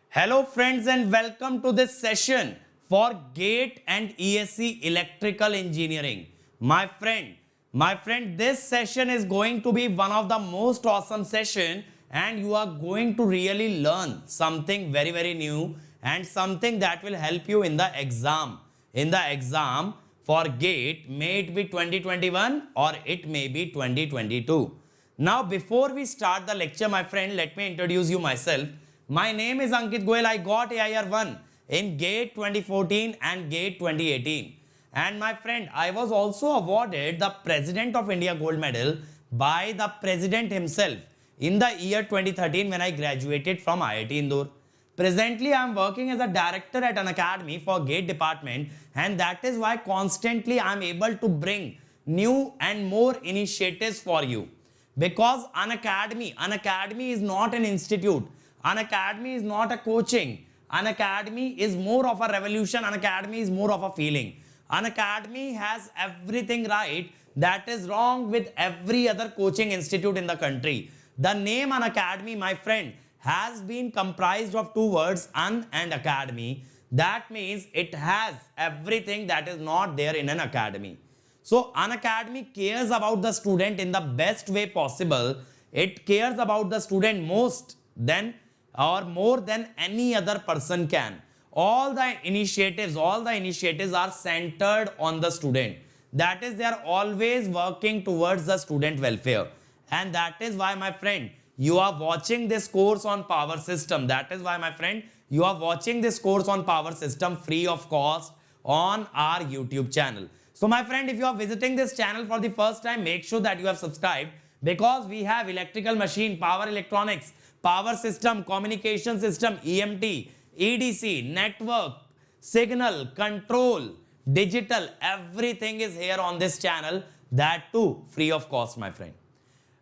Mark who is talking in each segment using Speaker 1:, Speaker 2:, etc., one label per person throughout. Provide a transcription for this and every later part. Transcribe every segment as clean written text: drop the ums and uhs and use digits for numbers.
Speaker 1: Hello friends and welcome to this session for GATE and ESC Electrical Engineering. My friend, this session is going to be one of the most awesome session and you are going to really learn something very new and something that will help you in the exam. In the exam for GATE, may it be 2021 or it may be 2022. Now, before we start the lecture, my friend, let me introduce you myself. My name is Ankit Goyal. I got AIR 1 in GATE 2014 and GATE 2018. And my friend, I was also awarded the President of India Gold Medal by the President himself in the year 2013 when I graduated from IIT Indore. Presently, I am working as a director at an academy for GATE department, and that is why constantly I am able to bring new and more initiatives for you. Because an academy is not an institute. An academy is not a coaching. An academy is more of a revolution. An academy is more of a feeling. An academy has everything right that is wrong with every other coaching institute in the country. The name An Academy, my friend, has been comprised of two words, un and academy. That means it has everything that is not there in an academy. So an academy cares about the student in the best way possible. It cares about the student most than or more than any other person can. All the initiatives are centered on the student. That is, they are always working towards the student welfare. And that is why, my friend, you are watching this course on power system. That is why, my friend, you are watching this course on power system free of cost on our YouTube channel. So my friend, if you are visiting this channel for the first time, make sure that you have subscribed, because we have electrical machine, power electronics, power system, communication system, EMT, EDC, network, signal, control, digital, everything is here on this channel, that too free of cost, my friend.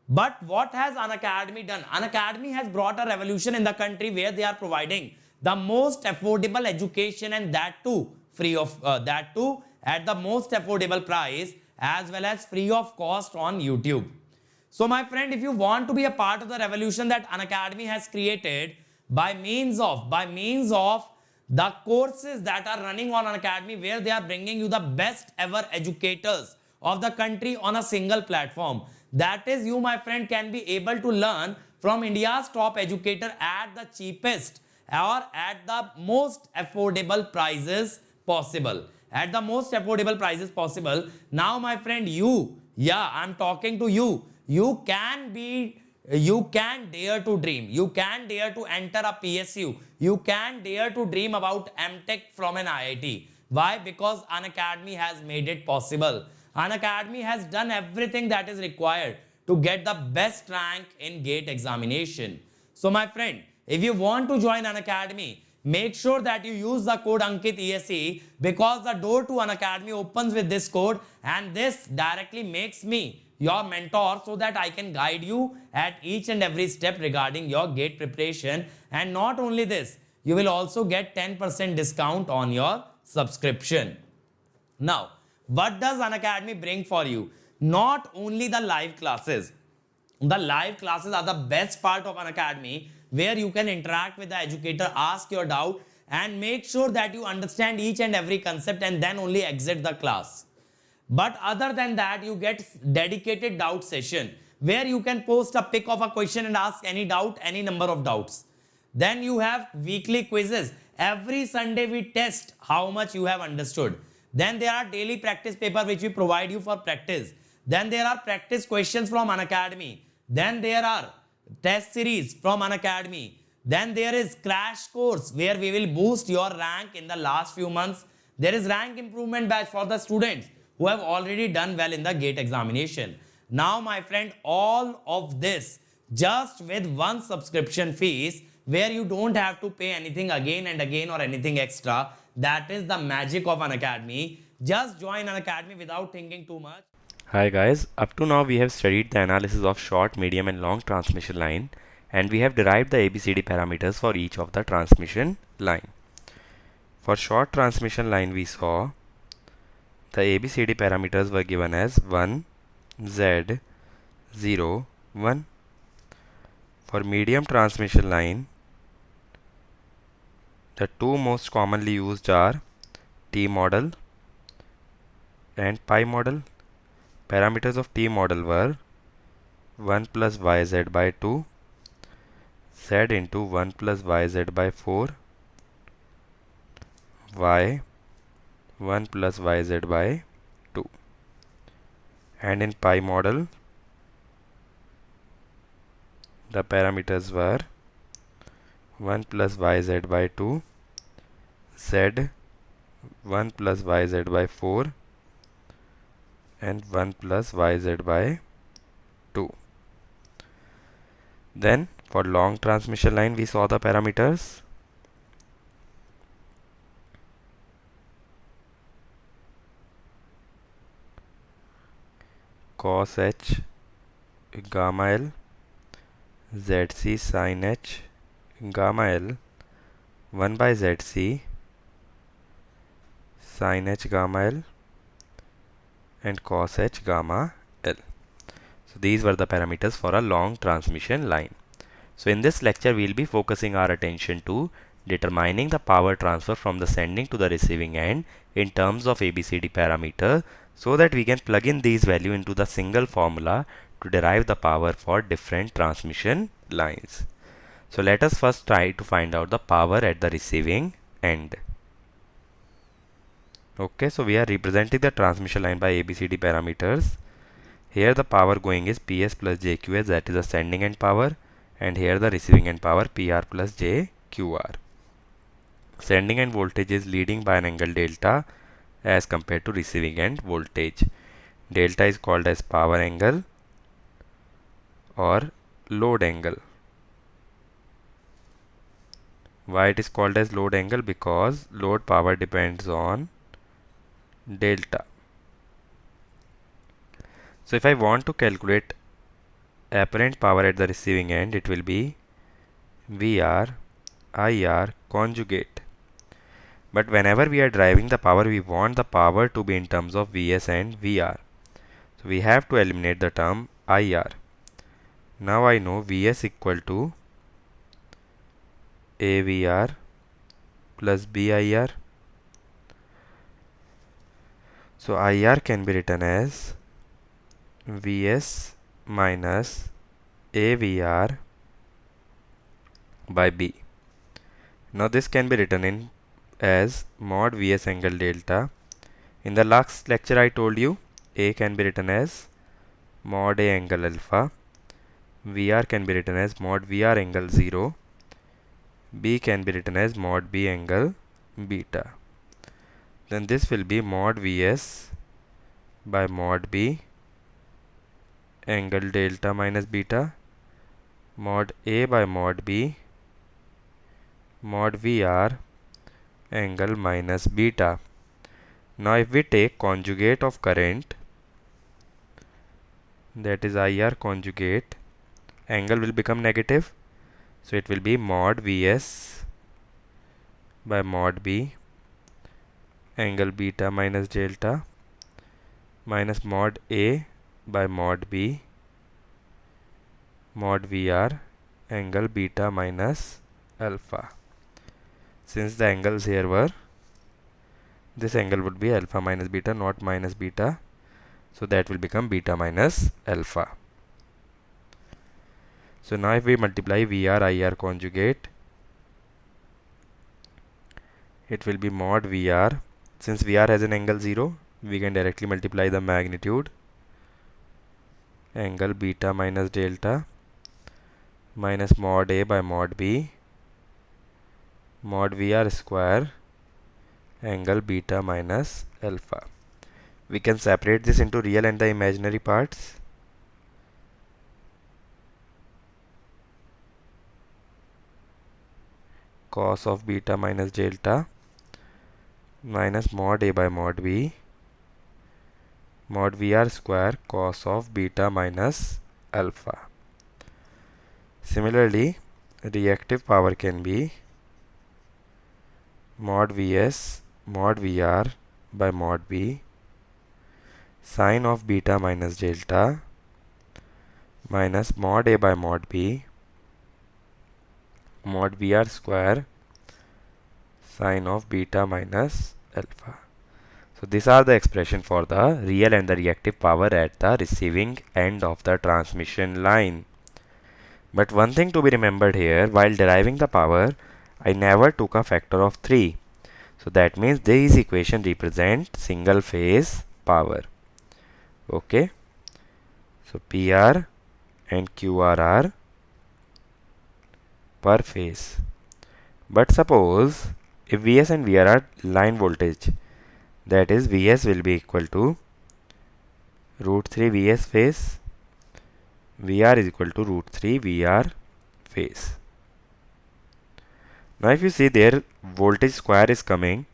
Speaker 1: But what has An Academy done? An Academy has brought a revolution in the country where they are providing the most affordable education, and that too free of that too at the most affordable price, as well as free of cost on YouTube. So my friend, if you want to be a part of the revolution that An Academy has created by means of the courses that are running on An Academy, where they are bringing you the best ever educators of the country on a single platform. That is, you, my friend, can be able to learn from India's top educator at the cheapest or at the most affordable prices possible. At the most affordable prices possible. Now, my friend, I'm talking to you. You can dare to dream. You can dare to enter a PSU. You can dare to dream about MTech from an IIT. Why? Because An Academy has made it possible. An Academy has done everything that is required to get the best rank in GATE examination. So my friend, if you want to join An Academy, make sure that you use the code Ankit ESE, because the door to An Academy opens with this code, and this directly makes me your mentor, so that I can guide you at each and every step regarding your GATE preparation. And not only this, you will also get 10% discount on your subscription. Now, what does An Academy bring for you? Not only the live classes. The live classes are the best part of An Academy, where you can interact with the educator, ask your doubt, and make sure that you understand each and every concept, and then only exit the class. But other than that, you get dedicated doubt session, where you can post a pic of a question and ask any doubt, any number of doubts. Then you have weekly quizzes. Every Sunday we test how much you have understood. Then there are daily practice paper which we provide you for practice. Then there are practice questions from An Academy. Then there are test series from An Academy. Then there is crash course, where we will boost your rank in the last few months. There is rank improvement batch for the students who have already done well in the GATE examination. Now, my friend, all of this just with one subscription fees, where you don't have to pay anything again and again or anything extra. That is the magic of An Academy. Just join An Academy without thinking too much.
Speaker 2: Hi guys, up to now we have studied the analysis of short, medium and long transmission line, and we have derived the ABCD parameters for each of the transmission line. For short transmission line, we saw the ABCD parameters were given as 1, Z, 0, 1. For medium transmission line, The two most commonly used are T model and pi model. Parameters of T model were 1 plus yz by 2, z into 1 plus yz by 4, y 1 plus yz by 2. And in pi model, the parameters were 1 plus yz by 2, z 1 plus yz by 4, and 1 plus yz by 2. Then for long transmission line, we saw the parameters. Cos h gamma L, zc sin h gamma L, 1 by zc sin h gamma L, and cos h gamma L. So these were the parameters for a long transmission line. So in this lecture, we will be focusing our attention to determining the power transfer from the sending to the receiving end in terms of ABCD parameter, so that we can plug in these values into the single formula to derive the power for different transmission lines. So let us first try to find out the power at the receiving end. Okay, so we are representing the transmission line by ABCD parameters. Here the power going is PS plus JQS, that is the sending end power, and here the receiving end power PR plus JQR. Sending end voltage is leading by an angle delta as compared to receiving end voltage. Delta is called as power angle or load angle. Why it is called as load angle? Because load power depends on delta. So if I want to calculate apparent power at the receiving end, it will be VR IR conjugate. But whenever we are driving the power, we want the power to be in terms of Vs and VR. So we have to eliminate the term IR. Now I know Vs equal to AVR plus BIR. So IR can be written as Vs minus AVR by B. Now this can be written in as mod Vs angle delta. In the last lecture I told you A can be written as mod A angle alpha, VR can be written as mod VR angle 0, B can be written as mod B angle beta. Then this will be mod Vs by mod B angle delta minus beta, mod A by mod B mod VR angle minus beta. Now if we take conjugate of current, that is IR conjugate, angle will become negative. So it will be mod Vs by mod B angle beta minus delta minus mod A by mod B mod VR angle beta minus alpha. Since the angles here were, this angle would be alpha minus beta, not minus beta. So that will become beta minus alpha. So now if we multiply VR IR conjugate, it will be mod VR. Since VR has an angle 0, we can directly multiply the magnitude angle beta minus delta minus mod A by mod B mod VR square angle beta minus alpha. We can separate this into real and the imaginary parts. Cos of beta minus delta minus mod A by mod B mod VR square cos of beta minus alpha. Similarly, reactive power can be mod Vs mod VR by mod B sine of beta minus delta minus mod A by mod B mod VR square sine of beta minus alpha. So these are the expression for the real and the reactive power at the receiving end of the transmission line. But one thing to be remembered here, while deriving the power, I never took a factor of 3. So that means these equations represent single phase power. Okay. So PR and QR are per phase. But suppose if Vs and VR are line voltage, that is Vs will be equal to root 3 Vs phase, VR is equal to root 3 VR phase. Now if you see there, voltage square is coming,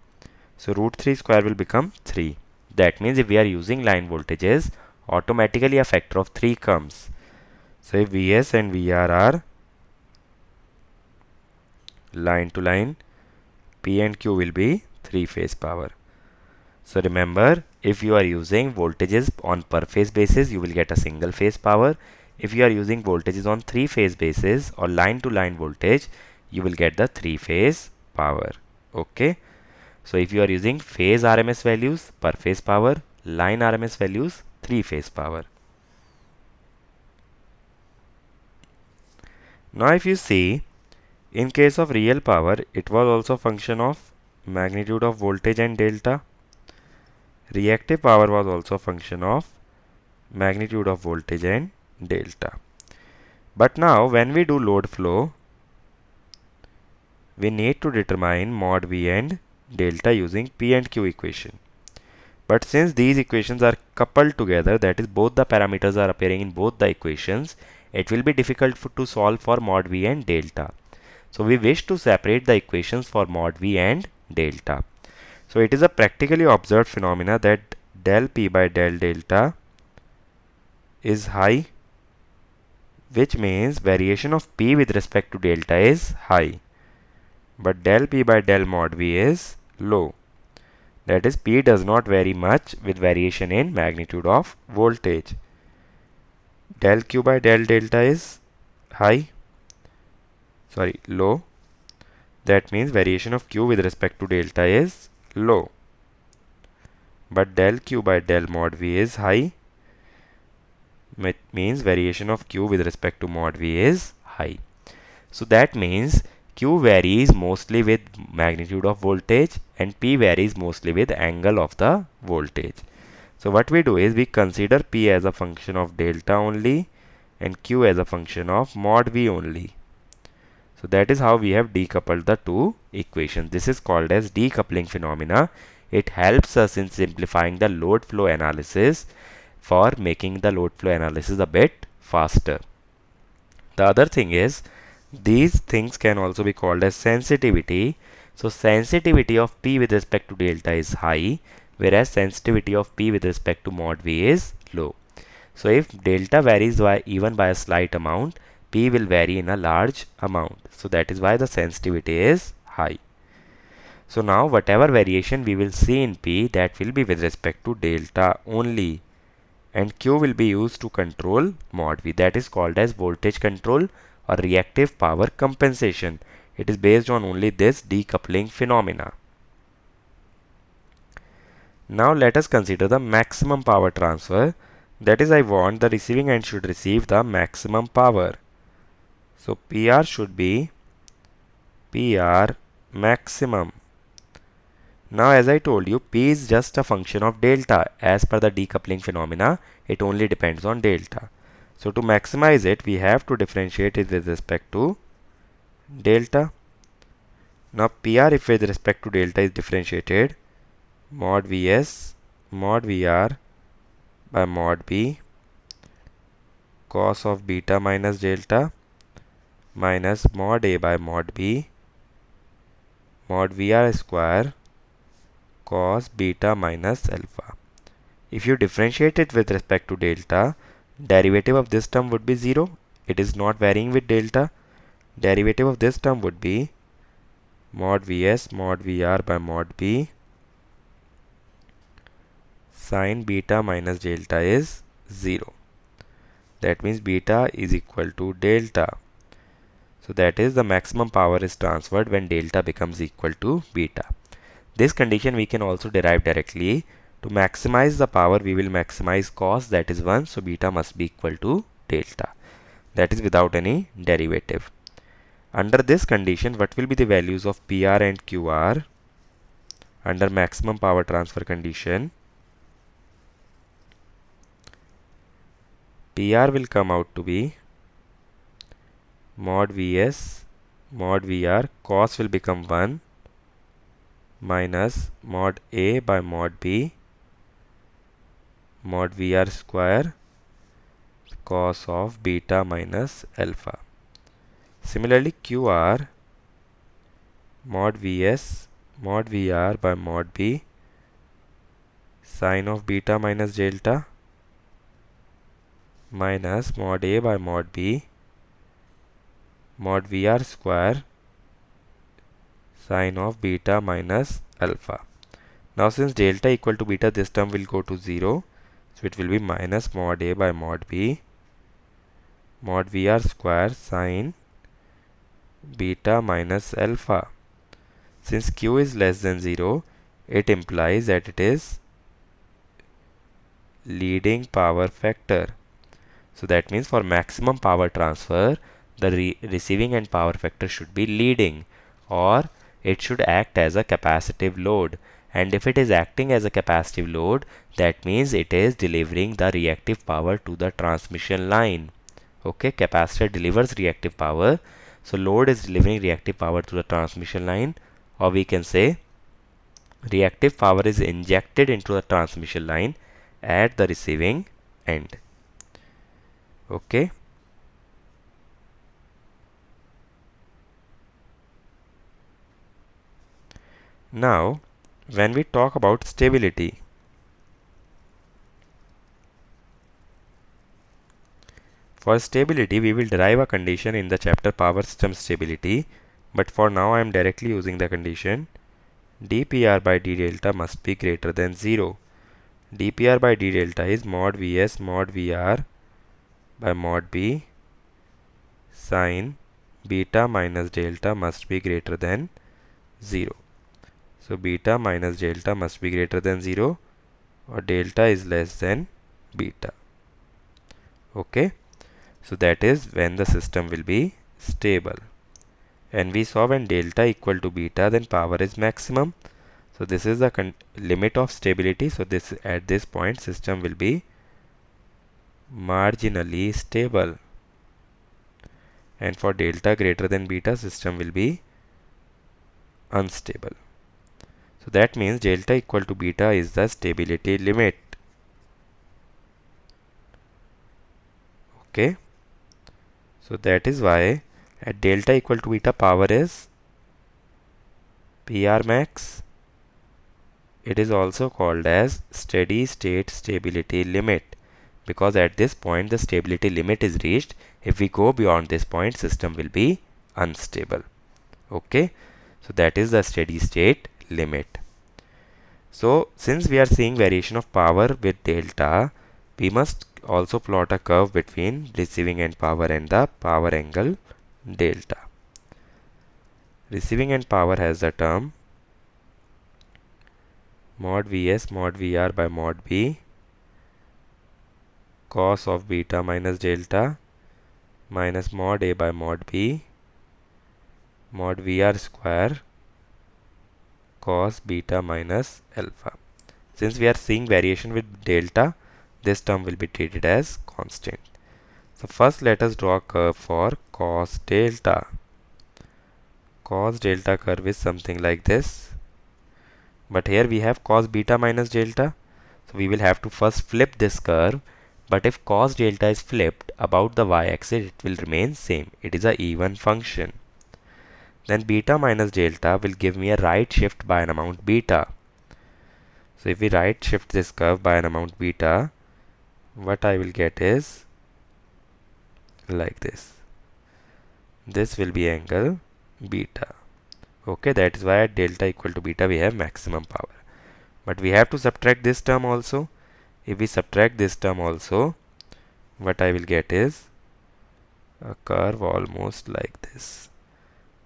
Speaker 2: so root 3 square will become 3. That means if we are using line voltages, automatically a factor of 3 comes. So if Vs and VR are line to line, P and Q will be 3 phase power. So remember, if you are using voltages on per phase basis, you will get a single phase power. If you are using voltages on 3 phase basis or line to line voltage, you will get the 3 phase power. Okay. So if you are using phase RMS values, per phase power, line RMS values, 3 phase power. Now if you see, in case of real power, it was also function of magnitude of voltage and delta. Reactive power was also function of magnitude of voltage and delta. But now when we do load flow, we need to determine mod V and delta using P and Q equation. But since these equations are coupled together, that is both the parameters are appearing in both the equations, it will be difficult to solve for mod V and delta. So we wish to separate the equations for mod V and delta. So it is a practically observed phenomena that del P by del delta is high, which means variation of P with respect to delta is high, but del P by del mod V is low. That is, P does not vary much with variation in magnitude of voltage. Del Q by del delta is low. That means variation of Q with respect to delta is low. But del Q by del mod V is high. It means variation of Q with respect to mod V is high. So that means Q varies mostly with magnitude of voltage and P varies mostly with angle of the voltage. So what we do is we consider P as a function of delta only and Q as a function of mod V only. So that is how we have decoupled the two equations. This is called as decoupling phenomena. It helps us in simplifying the load flow analysis for making the load flow analysis a bit faster. The other thing is, these things can also be called as sensitivity. So sensitivity of P with respect to delta is high, whereas sensitivity of P with respect to mod V is low. So if delta varies by even by a slight amount, P will vary in a large amount. So that is why the sensitivity is high. So now whatever variation we will see in P, that will be with respect to delta only, and Q will be used to control mod V. That is called as voltage control or reactive power compensation. It is based on only this decoupling phenomena. Now let us consider the maximum power transfer. That is, I want the receiving end should receive the maximum power. So PR should be PR maximum. Now as I told you, P is just a function of delta. As per the decoupling phenomena, it only depends on delta. So to maximize it, we have to differentiate it with respect to delta. Now PR, if with respect to delta is differentiated, mod Vs mod Vr by mod B cos of beta minus delta minus mod A by mod B mod Vr square cos beta minus alpha. If you differentiate it with respect to delta, derivative of this term would be 0. It is not varying with delta. Derivative of this term would be mod Vs mod Vr by mod B sin beta minus delta is 0. That means beta is equal to delta. So that is the maximum power is transferred when delta becomes equal to beta. This condition we can also derive directly. To maximize the power, we will maximize cos, that is 1, so beta must be equal to delta. That is without any derivative. Under this condition, what will be the values of PR and QR under maximum power transfer condition? PR will come out to be mod Vs mod Vr, cos will become 1 minus mod A by mod B mod Vr square cos of beta minus alpha. Similarly, QR mod Vs mod Vr by mod B sine of beta minus delta minus mod A by mod B mod Vr square sine of beta minus alpha. Now since delta equal to beta, this term will go to 0. So it will be minus mod A by mod B mod Vr square sine beta minus alpha. Since Q is less than 0, it implies that it is leading power factor. So that means for maximum power transfer, the receiving end power factor should be leading, or it should act as a capacitive load. And if it is acting as a capacitive load, that means it is delivering the reactive power to the transmission line. Okay, capacitor delivers reactive power, so load is delivering reactive power to the transmission line, or we can say reactive power is injected into the transmission line at the receiving end. Okay. Now, when we talk about stability, for stability, we will derive a condition in the chapter power system stability, but for now I am directly using the condition dPr by d delta must be greater than 0. dPr by d delta is mod Vs mod Vr by mod B sine beta minus delta must be greater than 0. So beta minus delta must be greater than 0, or delta is less than beta. Okay. So that is when the system will be stable. And we saw when delta equal to beta, then power is maximum. So this is the limit of stability. So this at this point system will be marginally stable. And for delta greater than beta, system will be unstable. So that means delta equal to beta is the stability limit. Okay. So that is why at delta equal to beta, power is PR max. It is also called as steady state stability limit, because at this point the stability limit is reached. If we go beyond this point, system will be unstable. Okay. So that is the steady state limit. So since we are seeing variation of power with delta, we must also plot a curve between receiving end power and the power angle delta. Receiving end power has the term mod Vs mod Vr by mod B cos of beta minus delta minus mod A by mod B mod Vr square cos beta minus alpha. Since we are seeing variation with delta, this term will be treated as constant. So first let us draw a curve for cos delta. Cos delta curve is something like this. But here we have cos beta minus delta. So we will have to first flip this curve. But if cos delta is flipped about the y-axis, it will remain same. It is a even function. Then beta minus delta will give me a right shift by an amount beta. So if we right shift this curve by an amount beta, what I will get is like this. This will be angle beta. Okay, that is why at delta equal to beta we have maximum power. But we have to subtract this term also. If we subtract this term also, what I will get is a curve almost like this.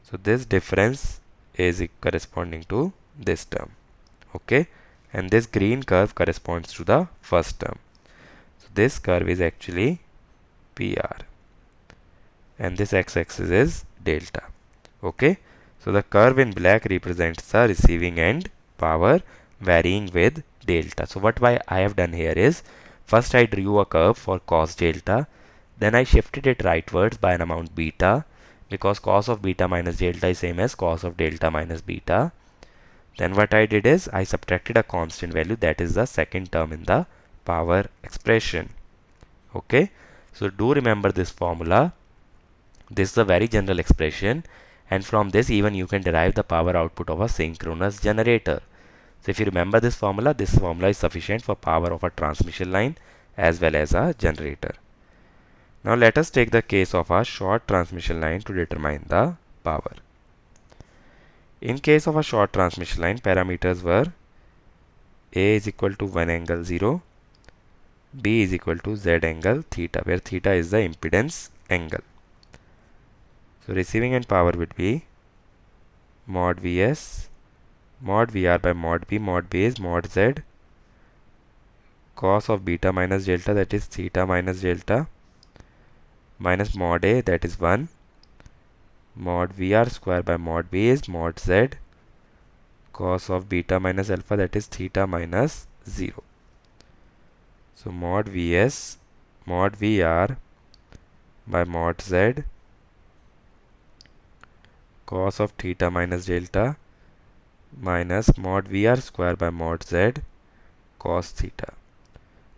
Speaker 2: So this difference is corresponding to this term. Okay, and this green curve corresponds to the first term. So this curve is actually PR, and this x-axis is delta. Okay, so the curve in black represents the receiving end power varying with delta. So what I have done here is, first I drew a curve for cos delta, then I shifted it rightwards by an amount beta, because cos of beta minus delta is same as cos of delta minus beta. Then what I did is I subtracted a constant value, that is the second term in the power expression. Okay, so do remember this formula. This is a very general expression, and from this even you can derive the power output of a synchronous generator. So if you remember this formula is sufficient for power of a transmission line as well as a generator. Now let us take the case of a short transmission line to determine the power. In case of a short transmission line, parameters were A is equal to 1 angle 0, B is equal to Z angle theta, where theta is the impedance angle. So receiving end power would be mod Vs mod Vr by mod B is mod Z cos of beta minus delta, that is theta minus delta, minus mod A, that is 1, mod Vr square by mod B is mod Z cos of beta minus alpha, that is theta minus 0. So mod Vs mod Vr by mod Z cos of theta minus delta minus mod Vr square by mod Z cos theta.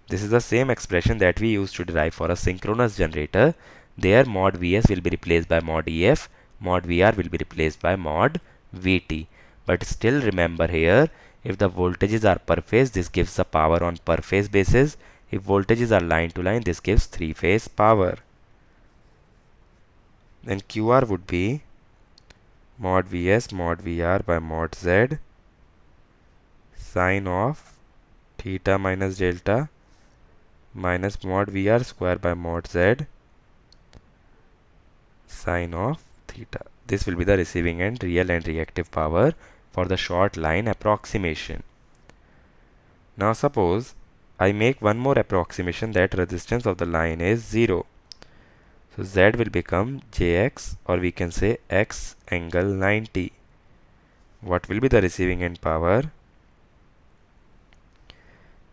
Speaker 2: This is the same expression that we used to derive for a synchronous generator. There mod Vs will be replaced by mod Ef, mod Vr will be replaced by mod Vt. But still remember here, if the voltages are per phase, this gives the power on per phase basis. If voltages are line to line, this gives three phase power. Then QR would be mod Vs mod Vr by mod Z sine of theta minus delta minus mod Vr square by mod Z sine of theta. This will be the receiving end real and reactive power for the short line approximation. Now suppose I make one more approximation that resistance of the line is 0. So Z will become Jx, or we can say x angle 90. What will be the receiving end power?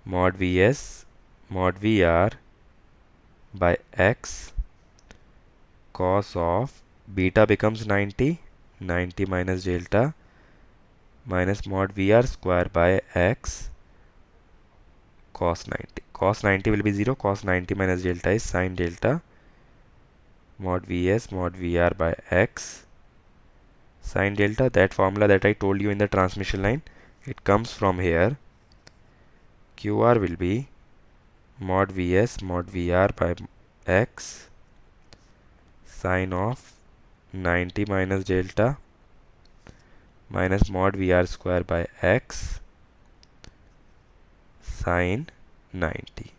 Speaker 2: Mod Vs mod Vr by x cos of beta becomes 90 minus delta minus mod Vr square by x cos 90. Cos 90 will be 0. Cos 90 minus delta is sin delta mod Vs mod Vr by x sin delta. That formula that I told you in the transmission line, it comes from here. QR will be mod Vs mod Vr by x sine of 90 minus delta minus mod Vr square by x sine 90.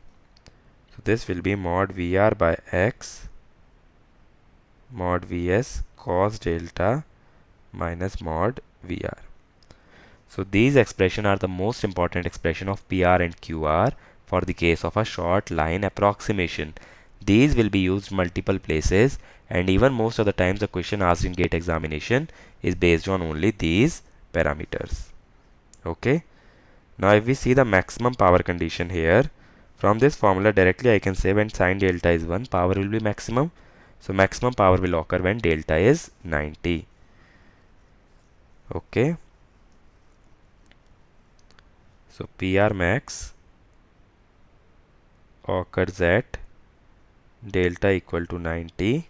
Speaker 2: So this will be mod Vr by x mod Vs cos delta minus mod Vr. So these expressions are the most important expression of PR and QR for the case of a short line approximation. These will be used multiple places, and even most of the times the question asked in GATE examination is based on only these parameters. Okay. Now if we see the maximum power condition here, from this formula directly I can say when sin delta is 1, power will be maximum. So maximum power will occur when delta is 90. Okay. So PR max occurs at delta equal to 90.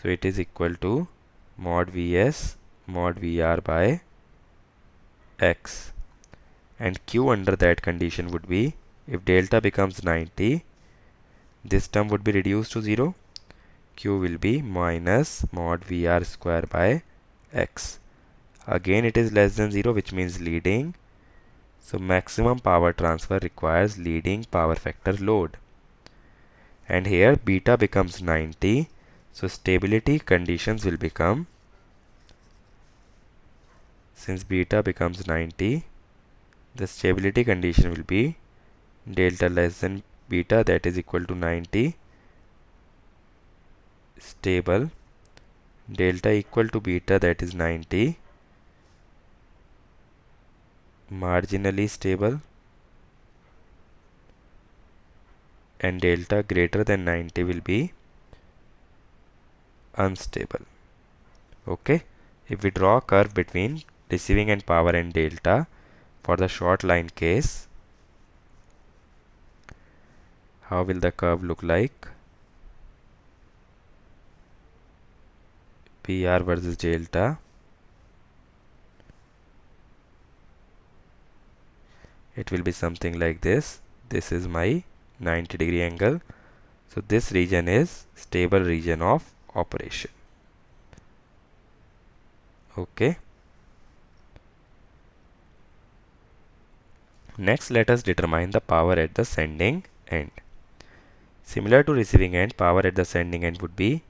Speaker 2: So it is equal to mod Vs mod Vr by x. And Q under that condition would be, if delta becomes 90, this term would be reduced to 0. Q will be minus mod Vr square by x. Again it is less than 0, which means leading. So maximum power transfer requires leading power factor load. And here beta becomes 90. So stability conditions will become, since beta becomes 90, the stability condition will be delta less than beta, that is equal to 90, stable, delta equal to beta, that is 90, marginally stable, and delta greater than 90 will be unstable. Okay, if we draw a curve between receiving end power and delta for the short line case, how will the curve look like? PR versus delta. It will be something like this. This is my 90-degree angle. So this region is stable region of operation. Okay. Next, let us determine the power at the sending end. Similar to receiving end, power at the sending end would be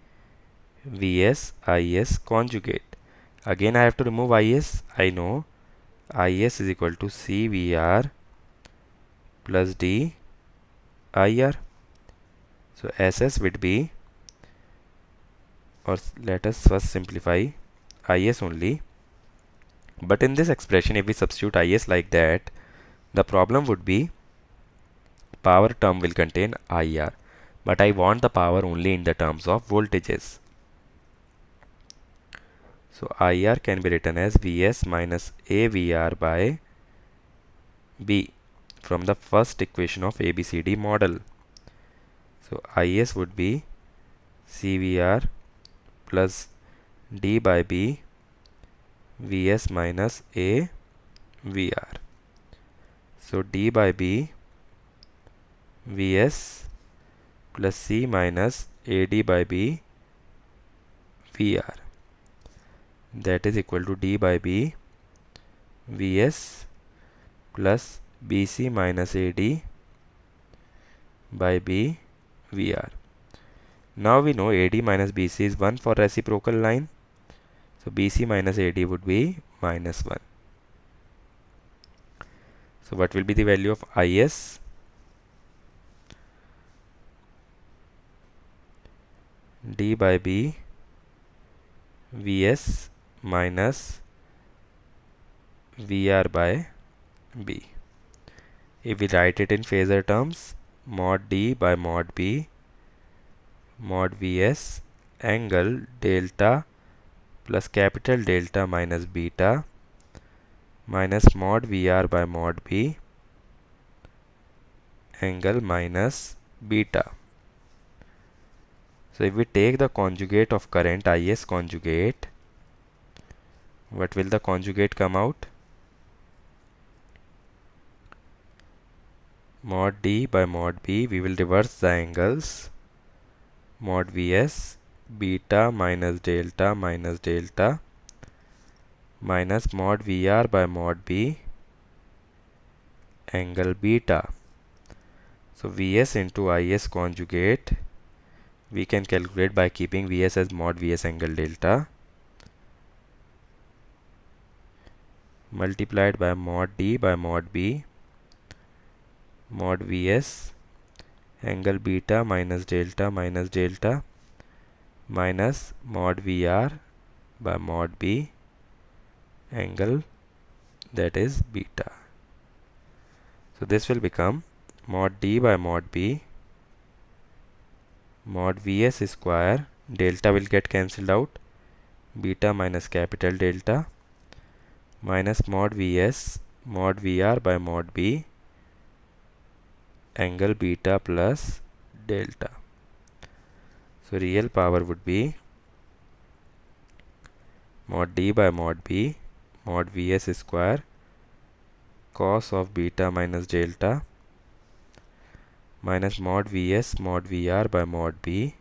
Speaker 2: Vs Is conjugate. Again, I have to remove Is. I know Is is equal to CVR plus D IR. So SS would be, or let us first simplify Is only. But in this expression, if we substitute Is like that, the problem would be power term will contain IR. But I want the power only in the terms of voltages. So IR can be written as Vs minus AVR by B from the first equation of ABCD model. So Is would be CVR plus D by B Vs minus AVR. So D by B Vs plus C minus AD by B VR, that is equal to D by B Vs plus BC minus AD by B VR. Now we know AD minus BC is 1 for reciprocal line. So BC minus AD would be minus 1. So what will be the value of Is? D by B Vs minus VR by B. If we write it in phasor terms, mod D by mod B mod Vs angle delta plus capital delta minus beta minus mod VR by mod B angle minus beta. So if we take the conjugate of current, Is conjugate, what will the conjugate come out? Mod D by mod B, we will reverse the angles. Mod Vs beta minus delta minus mod VR by mod B angle beta. So Vs into Is conjugate we can calculate by keeping Vs as mod Vs angle delta multiplied by mod D by mod B mod Vs angle beta minus delta minus mod VR by mod B angle, that is beta. So this will become mod D by mod B mod Vs square, delta will get cancelled out, beta minus capital delta minus mod Vs mod VR by mod B angle beta plus delta. So real power would be mod D by mod B mod Vs square cos of beta minus delta minus mod Vs mod VR by mod B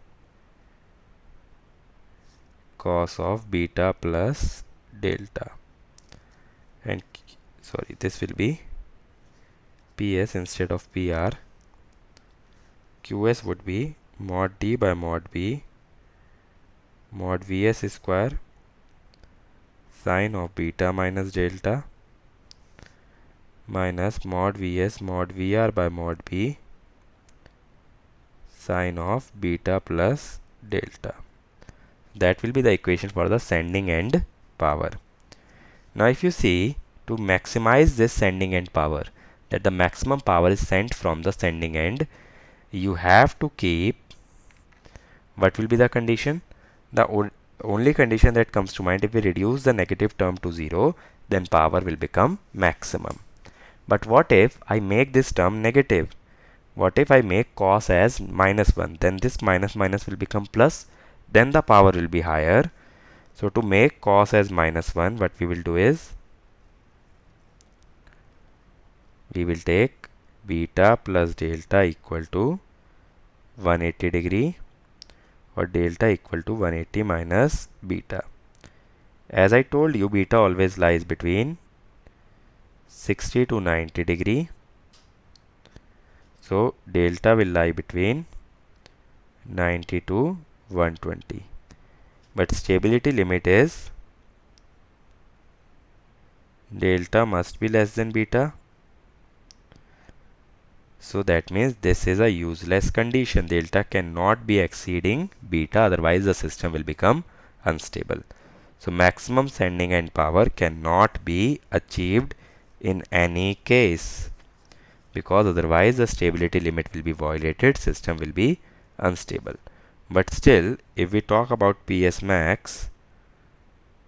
Speaker 2: cos of beta plus delta, and sorry, this will be PS instead of PR. QS would be mod D by mod B mod Vs square sine of beta minus delta minus mod Vs mod Vr by mod B sine of beta plus delta. That will be the equation for the sending end power. Now if you see, to maximize this sending end power, that the maximum power is sent from the sending end, you have to keep, what will be the condition? The only condition that comes to mind, if we reduce the negative term to 0, then power will become maximum. But what if I make this term negative? What if I make cos as -1? Then this minus minus will become plus, then the power will be higher. So to make cos as -1, what we will do is, we will take beta plus delta equal to 180 degree, or delta equal to 180 minus beta. As I told you, beta always lies between 60 to 90 degree. So delta will lie between 90 to 120. But stability limit is delta must be less than beta. So that means this is a useless condition. Delta cannot be exceeding beta, otherwise the system will become unstable. So maximum sending end power cannot be achieved in any case, because otherwise the stability limit will be violated, system will be unstable. But still, if we talk about PS max,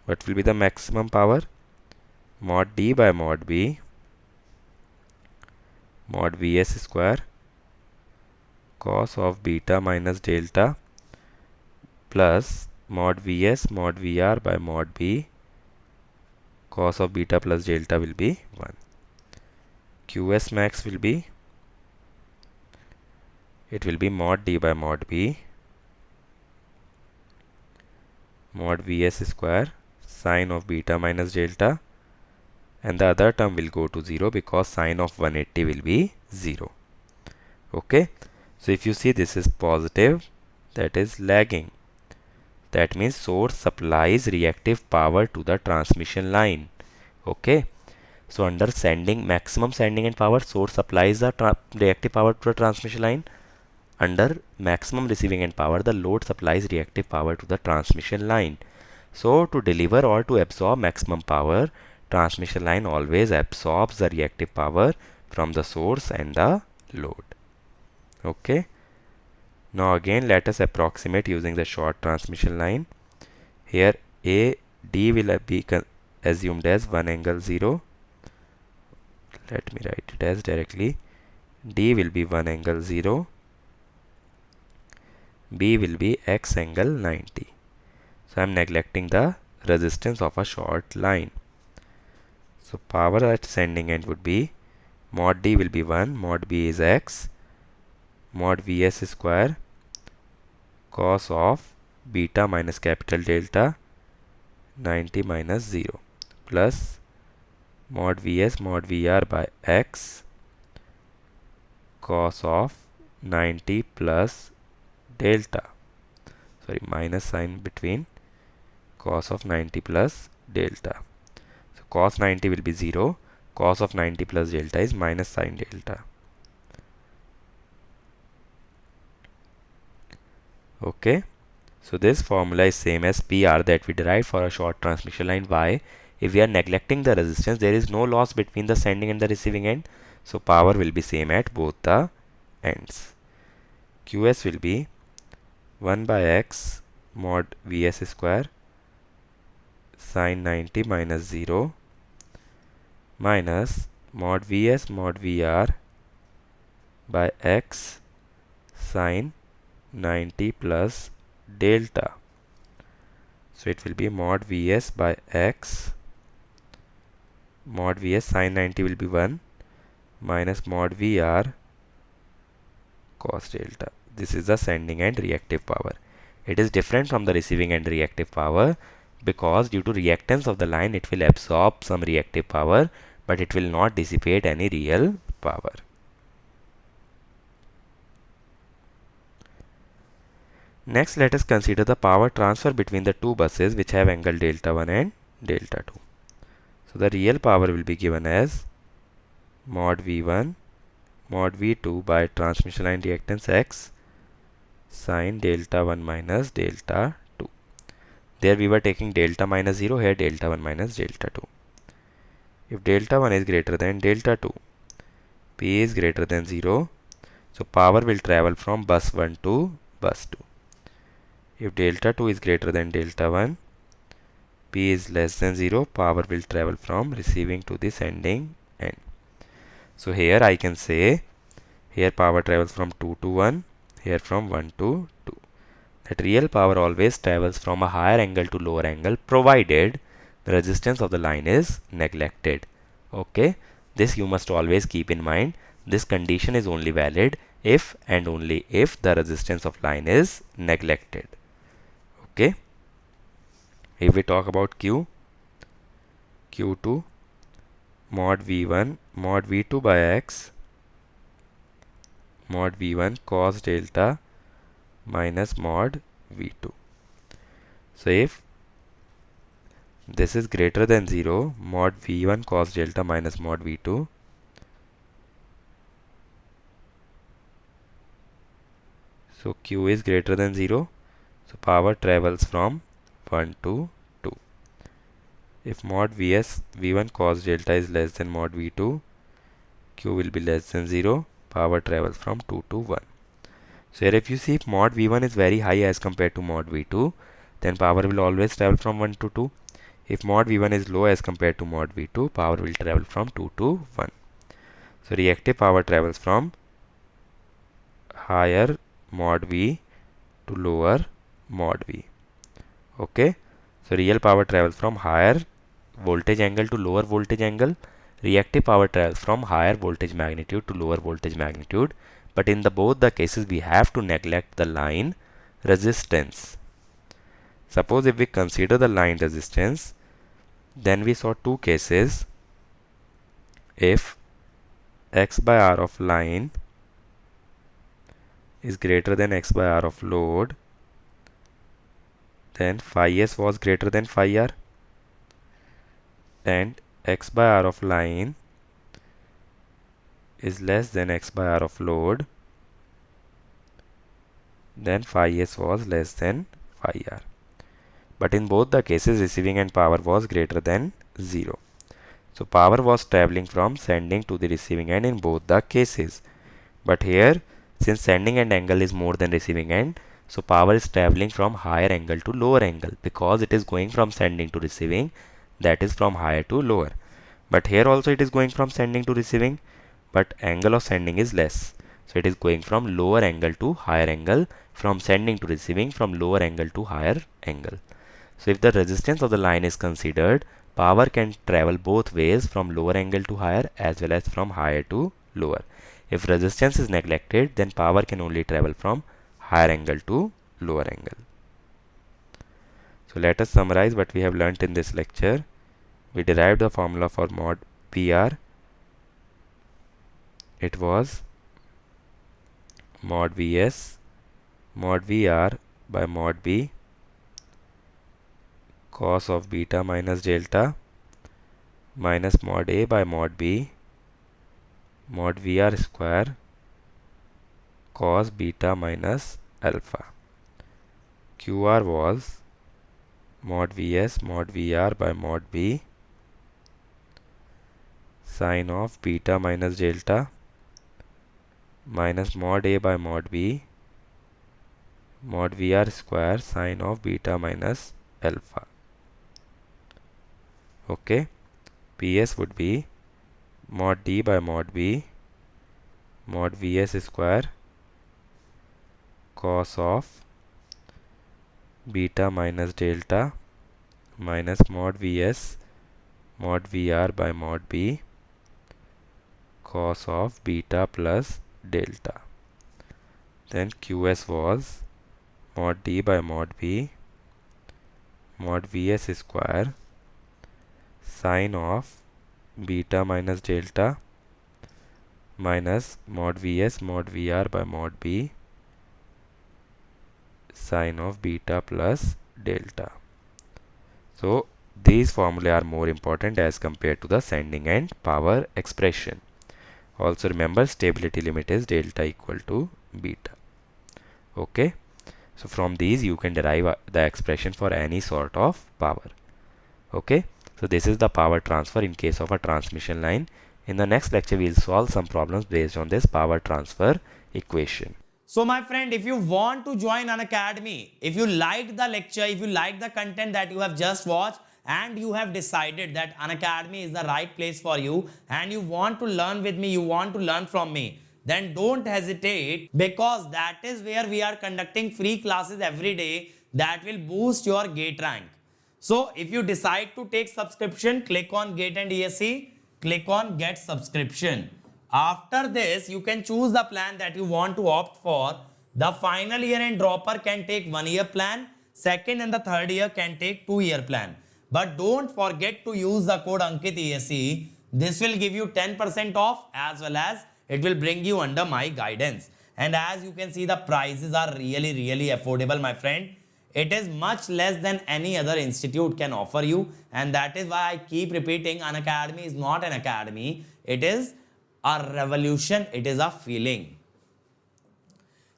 Speaker 2: what will be the maximum power? Mod D by mod B mod Vs square cos of beta minus delta plus mod Vs mod Vr by mod B cos of beta plus delta will be 1. Qs max will be, it will be mod D by mod B mod Vs square sine of beta minus delta, and the other term will go to 0 because sine of 180 will be 0. Okay, so if you see, this is positive, that is lagging. That means source supplies reactive power to the transmission line. Okay, so under sending, maximum sending end power, source supplies the reactive power to the transmission line. Under maximum receiving end power, the load supplies reactive power to the transmission line. So to deliver or to absorb maximum power, transmission line always absorbs the reactive power from the source and the load. Okay. Now again, let us approximate using the short transmission line. Here AD will be assumed as 1 angle 0. Let me write it as directly. D will be 1 angle 0. B will be X angle 90. So I am neglecting the resistance of a short line. So power at sending end would be, mod D will be 1, mod B is X, mod Vs square cos of beta minus capital delta 90 minus 0 plus mod Vs mod Vr by X cos of 90 plus delta, sorry, minus sign between cos of 90 plus delta. So cos 90 will be 0, cos of 90 plus delta is minus sin delta. Okay, so this formula is same as PR that we derived for a short transmission line. Why? If we are neglecting the resistance, there is no loss between the sending and the receiving end, so power will be same at both the ends. Qs will be 1 by X mod Vs square sin 90 minus 0 minus mod Vs mod Vr by X sin 90 plus delta. So it will be mod Vs by X, mod Vs sin 90 will be 1 minus mod Vr cos delta. This is the sending end reactive power. It is different from the receiving end reactive power because due to reactance of the line, it will absorb some reactive power, but it will not dissipate any real power. Next, let us consider the power transfer between the two buses which have angle delta 1 and delta 2. So the real power will be given as mod V1 mod V2 by transmission line reactance X sine delta 1 minus delta 2. There we were taking delta minus 0, here delta 1 minus delta 2. If delta 1 is greater than delta 2, P is greater than 0, so power will travel from bus 1 to bus 2. If delta 2 is greater than delta 1, P is less than 0, power will travel from receiving to the sending end. So here I can say, here power travels from 2 to 1, here from 1 to 2. That real power always travels from a higher angle to lower angle, provided the resistance of the line is neglected. Okay, this you must always keep in mind. This condition is only valid if and only if the resistance of line is neglected. Okay, if we talk about Q2 mod V1 mod V2 by X mod V1 cos delta minus mod V2. So if this is greater than 0, mod V1 cos delta minus mod V2, so Q is greater than 0, so power travels from 1 to 2. If mod V1 cos delta is less than mod V2, Q will be less than 0, power travels from 2 to 1. So here if you see, if mod V1 is very high as compared to mod V2, then power will always travel from 1 to 2. If mod V1 is low as compared to mod V2, power will travel from 2 to 1. So reactive power travels from higher mod V to lower mod V. Okay. So real power travels from higher voltage angle to lower voltage angle. Reactive power travels from higher voltage magnitude to lower voltage magnitude. But in both the cases, we have to neglect the line resistance. Suppose if we consider the line resistance, then we saw two cases. If X by R of line is greater than X by R of load, then phi S was greater than phi R, and X by R of line is less than X by R of load, then phi S was less than phi R. But in both the cases, receiving end power was greater than 0. So power was traveling from sending to the receiving end in both the cases. But here, since sending end angle is more than receiving end, so power is traveling from higher angle to lower angle, because it is going from sending to receiving, that is from higher to lower. But here also it is going from sending to receiving, but angle of sending is less. So it is going from lower angle to higher angle, from sending to receiving, from lower angle to higher angle. So if the resistance of the line is considered, power can travel both ways, from lower angle to higher as well as from higher to lower. If resistance is neglected, then power can only travel from higher angle to lower angle. So let us summarize what we have learnt in this lecture. We derived the formula for mod PR. It was mod VS mod VR by mod B cos of beta minus delta minus mod A by mod B mod VR square cos beta minus alpha. QR was mod VS mod VR by mod B sine of beta minus delta minus mod A by mod B mod VR square sine of beta minus alpha. Okay, PS would be mod D by mod B mod VS square cos of beta minus delta minus mod VS mod VR by mod B cos of beta plus delta. Then QS was mod D by mod B mod VS square sine of beta minus delta minus mod VS mod VR by mod B sine of beta plus delta. So these formulae are more important as compared to the sending end power expression. Also remember, stability limit is delta equal to beta. Okay, so from these you can derive the expression for any sort of power. Okay, so this is the power transfer in case of a transmission line. In the next lecture we will solve some problems based on this power transfer equation.
Speaker 1: So my friend, if you want to join Unacademy, if you liked the lecture, if you like the content that you have just watched, and you have decided that Unacademy is the right place for you, and you want to learn with me, you want to learn from me, then don't hesitate, because that is where we are conducting free classes every day that will boost your GATE rank. So if you decide to take subscription, click on GATE and ESE, click on get subscription. After this, you can choose the plan that you want to opt for. The final year and dropper can take 1 year plan. Second and the third year can take 2 year plan. But don't forget to use the code Ankit ESE. This will give you 10% off, as well as it will bring you under my guidance. And as you can see, the prices are really affordable, my friend. It is much less than any other institute can offer you. And that is why I keep repeating, Unacademy is not an academy. It is a revolution. It is a feeling.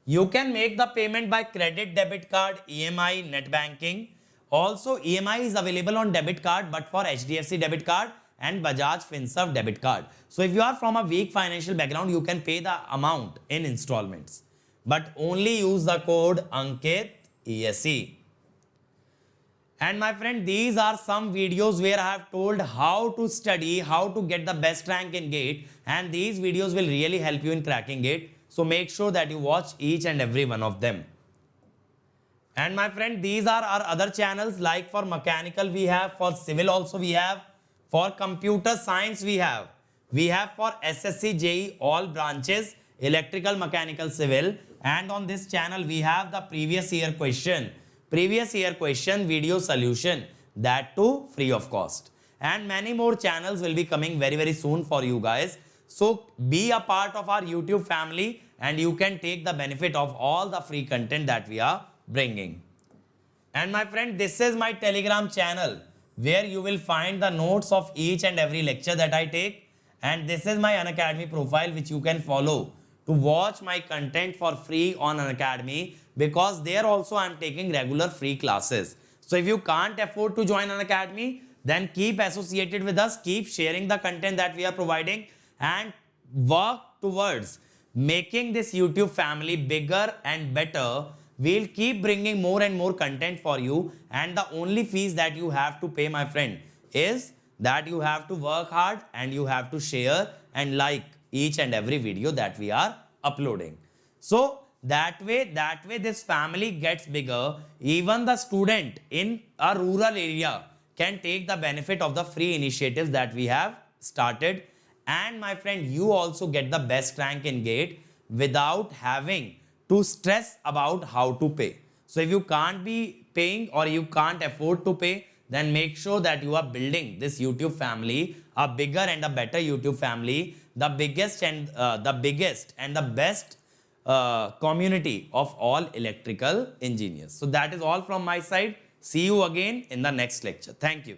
Speaker 1: You can make the payment by credit, debit card, EMI, net banking. Also, EMI is available on debit card, but for HDFC debit card and Bajaj Finserv debit card. So if you are from a weak financial background, you can pay the amount in installments, but only use the code Ankit ESE. And my friend, these are some videos where I have told how to study, how to get the best rank in GATE, and these videos will really help you in cracking GATE. So make sure that you watch each and every one of them. And my friend, these are our other channels, like for mechanical we have, for civil also we have, for computer science we have for SSC, JEE, all branches, electrical, mechanical, civil. And on this channel we have the previous year question video solution, that too free of cost. And many more channels will be coming very soon for you guys. So be a part of our YouTube family, and you can take the benefit of all the free content that we are bringing. And my friend, this is my Telegram channel, where you will find the notes of each and every lecture that I take. And this is my Unacademy profile, which you can follow to watch my content for free on Unacademy, because there also I am taking regular free classes. So if you can't afford to join Unacademy, then keep associated with us, keep sharing the content that we are providing, and work towards making this YouTube family bigger and better. We'll keep bringing more and more content for you, and the only fees that you have to pay, my friend, is that you have to work hard and you have to share and like each and every video that we are uploading. So that way this family gets bigger. Even the student in a rural area can take the benefit of the free initiatives that we have started. And my friend, you also get the best rank in GATE without having to stress about how to pay. So if you can't be paying, or you can't afford to pay, then make sure that you are building this YouTube family, a bigger and a better YouTube family, the biggest and the best community of all electrical engineers. So that is all from my side. See you again in the next lecture. Thank you.